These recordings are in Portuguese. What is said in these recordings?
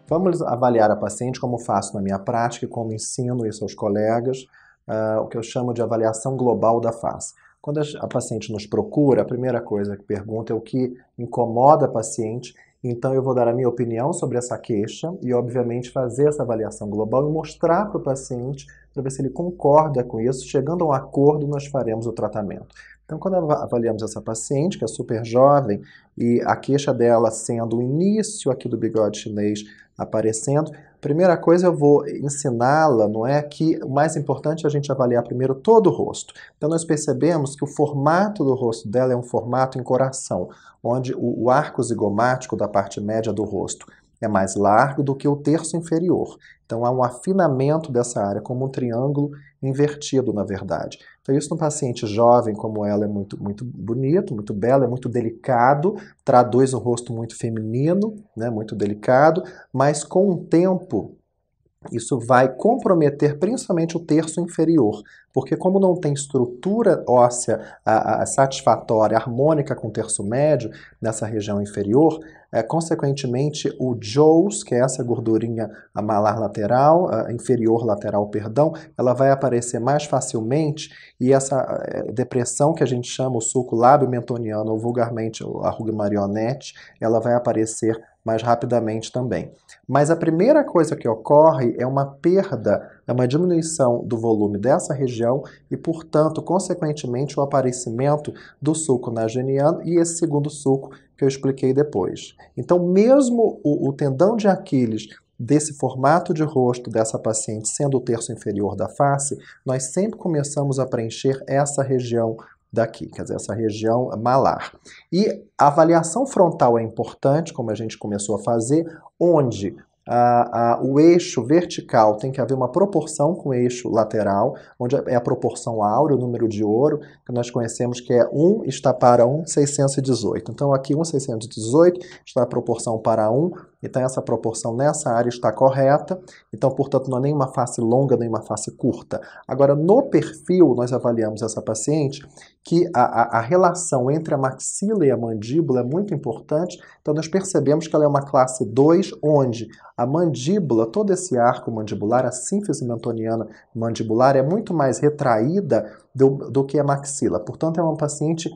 Vamos avaliar a paciente como faço na minha prática e como ensino isso aos colegas, o que eu chamo de avaliação global da face. Quando a paciente nos procura, a primeira coisa que pergunta é o que incomoda a paciente, então eu vou dar a minha opinião sobre essa queixa e, obviamente, fazer essa avaliação global e mostrar para o paciente para ver se ele concorda com isso. Chegando a um acordo, nós faremos o tratamento. Então, quando avaliamos essa paciente, que é super jovem, e a queixa dela sendo o início aqui do bigode chinês aparecendo, primeira coisa eu vou ensiná-la, não é, que o mais importante é a gente avaliar primeiro todo o rosto. Então nós percebemos que o formato do rosto dela é um formato em coração, onde o arco zigomático da parte média do rosto é mais largo do que o terço inferior. Então há um afinamento dessa área, como um triângulo invertido, na verdade. Então isso no paciente jovem como ela é muito, muito bonito, muito belo, é muito delicado, traduz um rosto muito feminino, né, muito delicado, mas com o tempo isso vai comprometer principalmente o terço inferior, porque como não tem estrutura óssea satisfatória, harmônica com o terço médio nessa região inferior, consequentemente o Jowls, que é essa gordurinha malar lateral, inferior lateral, perdão, ela vai aparecer mais facilmente e essa depressão que a gente chama o sulco lábio-mentoniano, ou vulgarmente a ruga marionete, ela vai aparecer mais rapidamente também. Mas a primeira coisa que ocorre é uma perda, é uma diminuição do volume dessa região e, portanto, consequentemente, o aparecimento do sulco nasogeniano e esse segundo sulco que eu expliquei depois. Então, mesmo o tendão de Aquiles desse formato de rosto dessa paciente sendo o terço inferior da face, nós sempre começamos a preencher essa região daqui, quer dizer, essa região malar. E a avaliação frontal é importante, como a gente começou a fazer, onde o eixo vertical tem que haver uma proporção com o eixo lateral, onde é a proporção áurea, o número de ouro, que nós conhecemos que é 1 está para 1,618. Então aqui 1,618 está a proporção para 1, então essa proporção nessa área está correta, então portanto não é nem uma face longa nem uma face curta. Agora no perfil nós avaliamos essa paciente que a relação entre a maxila e a mandíbula é muito importante, então nós percebemos que ela é uma classe 2, onde a mandíbula, todo esse arco mandibular, a sínfise mentoniana mandibular é muito mais retraída do que a maxila. Portanto, é uma paciente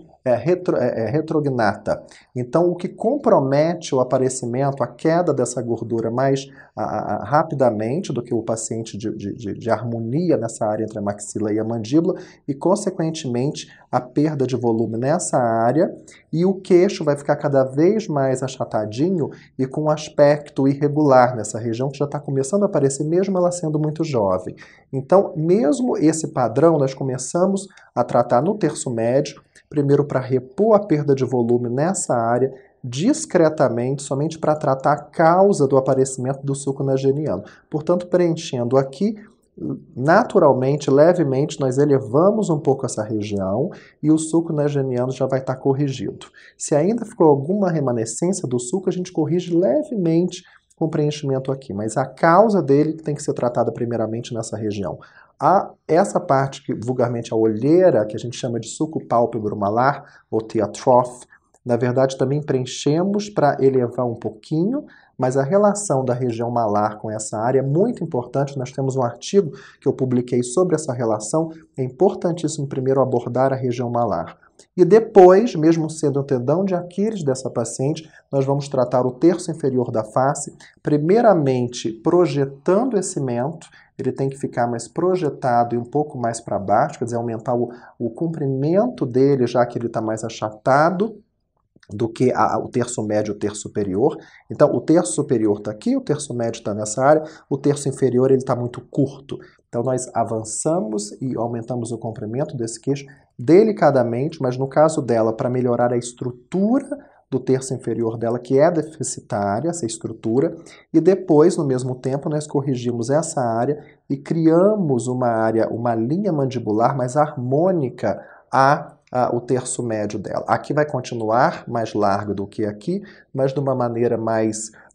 retrognata. Então, o que compromete o aparecimento, a queda dessa gordura mais rapidamente do que o paciente de harmonia nessa área entre a maxila e a mandíbula e, consequentemente, a perda de volume nessa área e o queixo vai ficar cada vez mais achatadinho e com um aspecto irregular nessa região que já está começando a aparecer mesmo ela sendo muito jovem. Então, mesmo esse padrão, nós começamos a tratar no terço médio, primeiro para repor a perda de volume nessa área, discretamente, somente para tratar a causa do aparecimento do sulco nasogeniano. Portanto, preenchendo aqui, naturalmente, levemente, nós elevamos um pouco essa região e o sulco nasogeniano já vai estar corrigido. Se ainda ficou alguma remanescência do sulco, a gente corrige levemente com preenchimento aqui, mas a causa dele tem que ser tratada primeiramente nessa região. Essa parte que vulgarmente a olheira, que a gente chama de sulco pálpebro malar, ou teatroph, na verdade também preenchemos para elevar um pouquinho, mas a relação da região malar com essa área é muito importante. Nós temos um artigo que eu publiquei sobre essa relação. É importantíssimo primeiro abordar a região malar. E depois, mesmo sendo o tendão de Aquiles dessa paciente, nós vamos tratar o terço inferior da face, primeiramente projetando esse mento. Ele tem que ficar mais projetado e um pouco mais para baixo, quer dizer, aumentar o comprimento dele, já que ele está mais achatado do que o terço médio e o terço superior. Então, o terço superior está aqui, o terço médio está nessa área, o terço inferior ele está muito curto. Então, nós avançamos e aumentamos o comprimento desse queixo delicadamente, mas no caso dela, para melhorar a estrutura do terço inferior dela, que é deficitária, essa estrutura, e depois, no mesmo tempo, nós corrigimos essa área e criamos uma área, uma linha mandibular mais harmônica o terço médio dela. Aqui vai continuar mais largo do que aqui, mas de uma maneira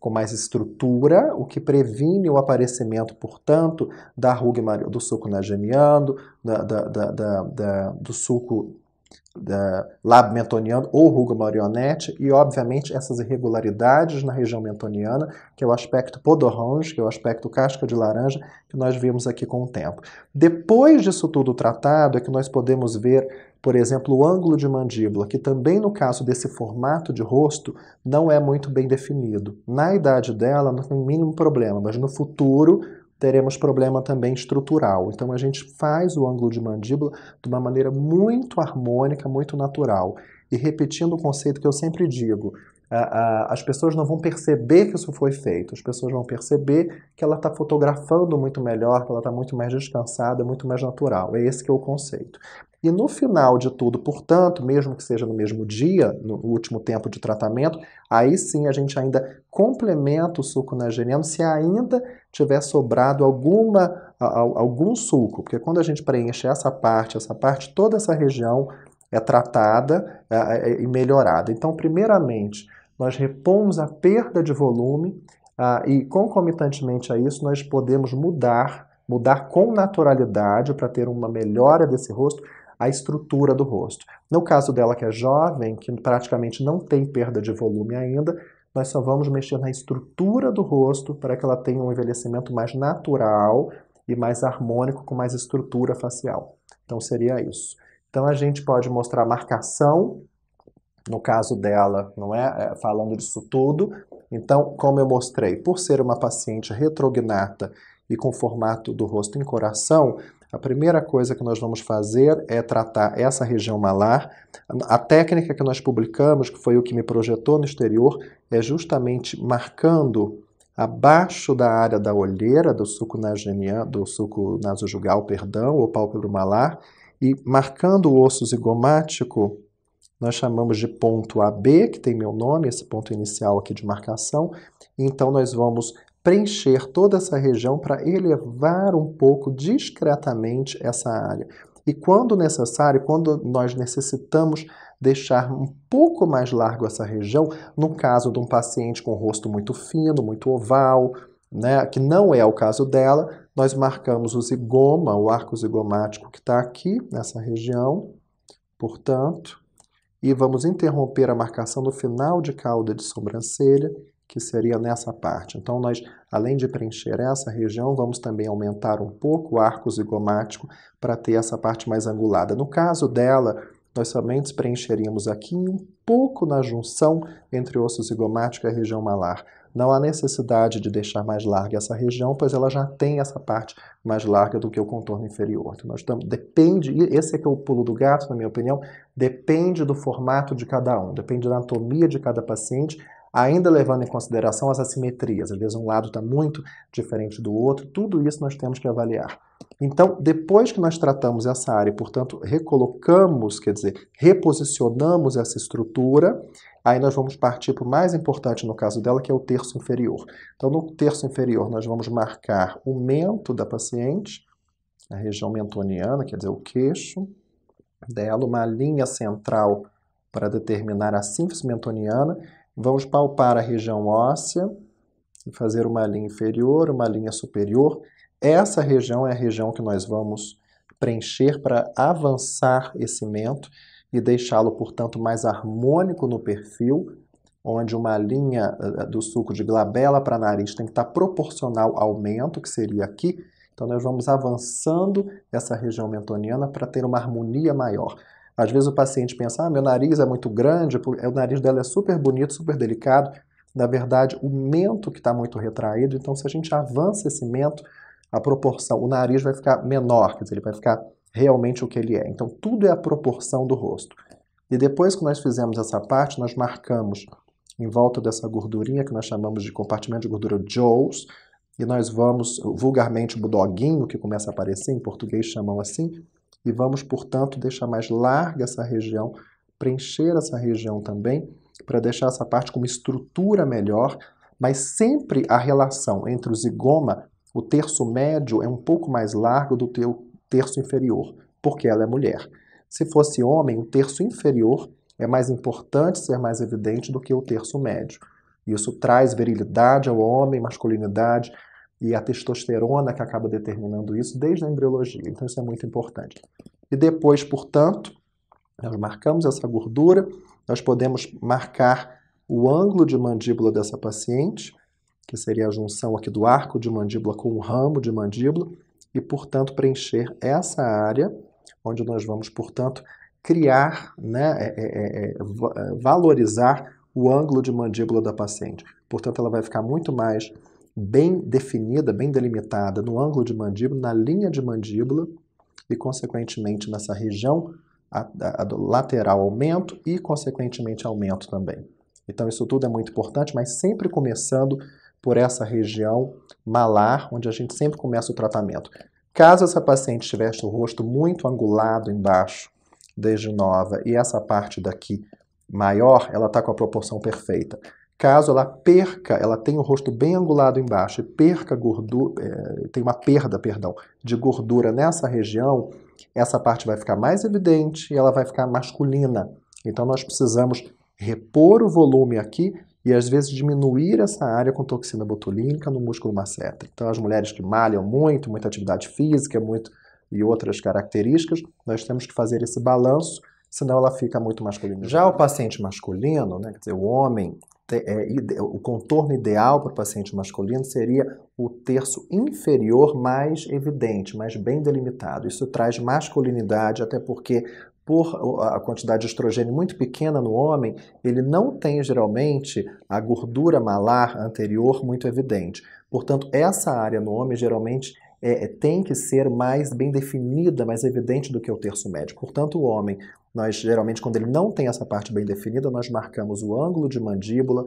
com mais estrutura, o que previne o aparecimento, portanto, da ruga do sulco nasogeniano, do sulco lábio mentoniano ou ruga marionete e, obviamente, essas irregularidades na região mentoniana, que é o aspecto peau d'orange, que é o aspecto casca de laranja, que nós vimos aqui com o tempo. Depois disso tudo tratado, é que nós podemos ver, por exemplo, o ângulo de mandíbula, que também no caso desse formato de rosto não é muito bem definido. Na idade dela não tem o mínimo problema, mas no futuro teremos problema também estrutural. Então a gente faz o ângulo de mandíbula de uma maneira muito harmônica, muito natural. E repetindo o conceito que eu sempre digo, as pessoas não vão perceber que isso foi feito, as pessoas vão perceber que ela está fotografando muito melhor, que ela está muito mais descansada, muito mais natural. É esse que é o conceito. E no final de tudo, portanto, mesmo que seja no mesmo dia, no último tempo de tratamento, aí sim a gente ainda complementa o suco nasogeniano se ainda tiver sobrado algum suco, porque quando a gente preenche essa parte, toda essa região é tratada e melhorada. Então, primeiramente, nós repomos a perda de volume e, concomitantemente a isso, nós podemos mudar com naturalidade para ter uma melhora desse rosto, a estrutura do rosto. No caso dela que é jovem, que praticamente não tem perda de volume ainda, nós só vamos mexer na estrutura do rosto para que ela tenha um envelhecimento mais natural e mais harmônico, com mais estrutura facial. Então seria isso. Então a gente pode mostrar marcação, no caso dela, não é? Falando disso tudo. Então, como eu mostrei, por ser uma paciente retrognata e com formato do rosto em coração, a primeira coisa que nós vamos fazer é tratar essa região malar. A técnica que nós publicamos, que foi o que me projetou no exterior, é justamente marcando abaixo da área da olheira, do suco nasojugal, ou pálpebro malar, e marcando o osso zigomático, nós chamamos de ponto AB, que tem meu nome, esse ponto inicial aqui de marcação. Então nós vamos preencher toda essa região para elevar um pouco discretamente essa área. E quando necessário, quando nós necessitamos deixar um pouco mais largo essa região, no caso de um paciente com rosto muito fino, muito oval, né, que não é o caso dela, nós marcamos o zigoma, o arco zigomático que está aqui nessa região, portanto, e vamos interromper a marcação no final de cauda de sobrancelha, que seria nessa parte. Então, nós, além de preencher essa região, vamos também aumentar um pouco o arco zigomático para ter essa parte mais angulada. No caso dela, nós somente preencheríamos aqui um pouco na junção entre o osso zigomático e a região malar. Não há necessidade de deixar mais larga essa região, pois ela já tem essa parte mais larga do que o contorno inferior. Então, depende, esse é que é o pulo do gato, na minha opinião, depende do formato de cada um, depende da anatomia de cada paciente, ainda levando em consideração as assimetrias. Às vezes um lado está muito diferente do outro, tudo isso nós temos que avaliar. Então, depois que nós tratamos essa área, portanto, recolocamos, quer dizer, reposicionamos essa estrutura, aí nós vamos partir para o mais importante no caso dela, que é o terço inferior. Então, no terço inferior, nós vamos marcar o mento da paciente, a região mentoniana, quer dizer, o queixo dela, uma linha central para determinar a sínfise mentoniana. Vamos palpar a região óssea e fazer uma linha inferior, uma linha superior. Essa região é a região que nós vamos preencher para avançar esse mento e deixá-lo, portanto, mais harmônico no perfil, onde uma linha do sulco de glabela para nariz tem que estar proporcional ao mento, que seria aqui. Então, nós vamos avançando essa região mentoniana para ter uma harmonia maior. Às vezes o paciente pensa, meu nariz é muito grande, o nariz dela é super bonito, super delicado. Na verdade, o mento que está muito retraído, então se a gente avança esse mento, a proporção, o nariz vai ficar menor, quer dizer, ele vai ficar realmente o que ele é. Então, tudo é a proporção do rosto. E depois que nós fizemos essa parte, nós marcamos em volta dessa gordurinha, que nós chamamos de compartimento de gordura Jowls, e nós vamos, vulgarmente, o budoguinho, que começa a aparecer, em português chamam assim, e vamos, portanto, deixar mais larga essa região, preencher essa região também, para deixar essa parte com uma estrutura melhor, mas sempre a relação entre o zigoma, o terço médio, é um pouco mais largo do que o terço inferior, porque ela é mulher. Se fosse homem, o terço inferior é mais importante ser mais evidente do que o terço médio. Isso traz virilidade ao homem, masculinidade, e a testosterona que acaba determinando isso desde a embriologia. Então isso é muito importante. E depois, portanto, Nós marcamos essa gordura, nós podemos marcar o ângulo de mandíbula dessa paciente, que seria a junção aqui do arco de mandíbula com o ramo de mandíbula, e, portanto, preencher essa área, onde nós vamos, portanto, criar, né, valorizar o ângulo de mandíbula da paciente. Portanto, ela vai ficar muito mais bem definida, bem delimitada no ângulo de mandíbula, na linha de mandíbula e, consequentemente, nessa região do lateral aumento e, consequentemente, aumento também. Então, isso tudo é muito importante, mas sempre começando por essa região malar, onde a gente sempre começa o tratamento. Caso essa paciente tivesse o rosto muito angulado embaixo, desde nova, e essa parte daqui maior, ela está com a proporção perfeita. Caso ela perca, ela tenha o rosto bem angulado embaixo e perca gordura, tem uma perda, perdão, de gordura nessa região, essa parte vai ficar mais evidente e ela vai ficar masculina. Então nós precisamos repor o volume aqui e às vezes diminuir essa área com toxina botulínica no músculo masseter. Então as mulheres que malham muito, muita atividade física, e outras características, nós temos que fazer esse balanço, senão ela fica muito masculina. Já o paciente masculino, né, quer dizer, o homem, o contorno ideal para o paciente masculino seria o terço inferior mais evidente, mais bem delimitado. Isso traz masculinidade, até porque por a quantidade de estrogênio muito pequena no homem, ele não tem geralmente a gordura malar anterior muito evidente. Portanto, essa área no homem geralmente tem que ser mais bem definida, mais evidente do que o terço médio. Portanto, o homem, nós geralmente, quando ele não tem essa parte bem definida, nós marcamos o ângulo de mandíbula,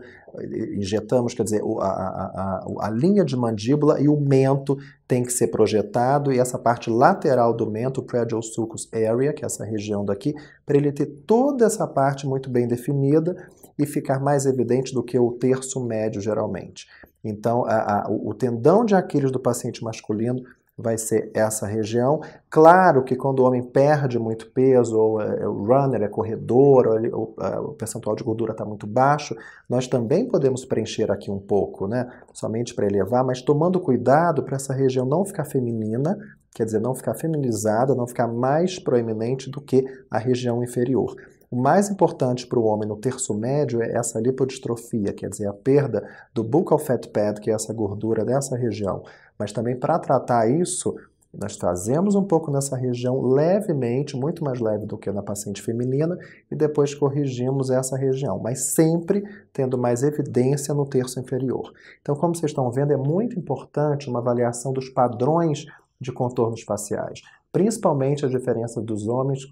injetamos, quer dizer, a linha de mandíbula e o mento tem que ser projetado, e essa parte lateral do mento, o predial sulcus area, que é essa região daqui, para ele ter toda essa parte muito bem definida e ficar mais evidente do que o terço médio, geralmente. Então, o tendão de Aquiles do paciente masculino vai ser essa região. Claro que quando o homem perde muito peso, ou é runner, é corredor, ou o percentual de gordura está muito baixo, nós também podemos preencher aqui um pouco, né? Somente para elevar, mas tomando cuidado para essa região não ficar feminina, quer dizer, não ficar feminilizada, não ficar mais proeminente do que a região inferior. O mais importante para o homem no terço médio é essa lipodistrofia, quer dizer, a perda do buccal fat pad, que é essa gordura dessa região. Mas também para tratar isso, nós trazemos um pouco nessa região levemente, muito mais leve do que na paciente feminina, e depois corrigimos essa região, mas sempre tendo mais evidência no terço inferior. Então, como vocês estão vendo, é muito importante uma avaliação dos padrões de contornos faciais, principalmente a diferença dos homens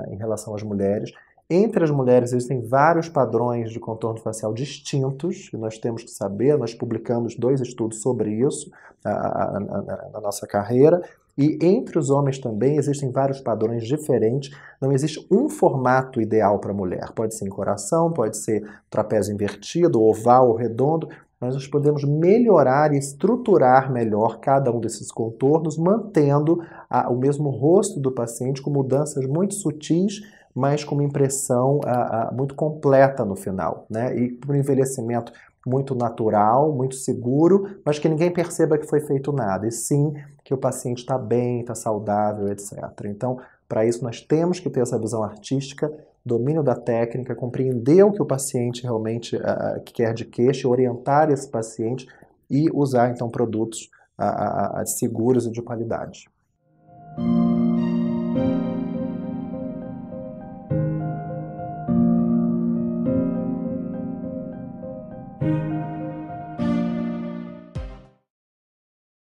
em relação às mulheres. Entre as mulheres existem vários padrões de contorno facial distintos, e nós temos que saber, nós publicamos 2 estudos sobre isso na nossa carreira, e entre os homens também existem vários padrões diferentes, não existe um formato ideal para a mulher, pode ser em coração, pode ser trapézio invertido, oval ou redondo, mas nós podemos melhorar e estruturar melhor cada um desses contornos, mantendo o mesmo rosto do paciente com mudanças muito sutis, mas com uma impressão muito completa no final, né? E por um envelhecimento muito natural, muito seguro, mas que ninguém perceba que foi feito nada, e sim que o paciente está bem, está saudável, etc. Então, para isso nós temos que ter essa visão artística, domínio da técnica, compreender o que o paciente realmente quer de queixa, orientar esse paciente e usar então produtos seguros e de qualidade.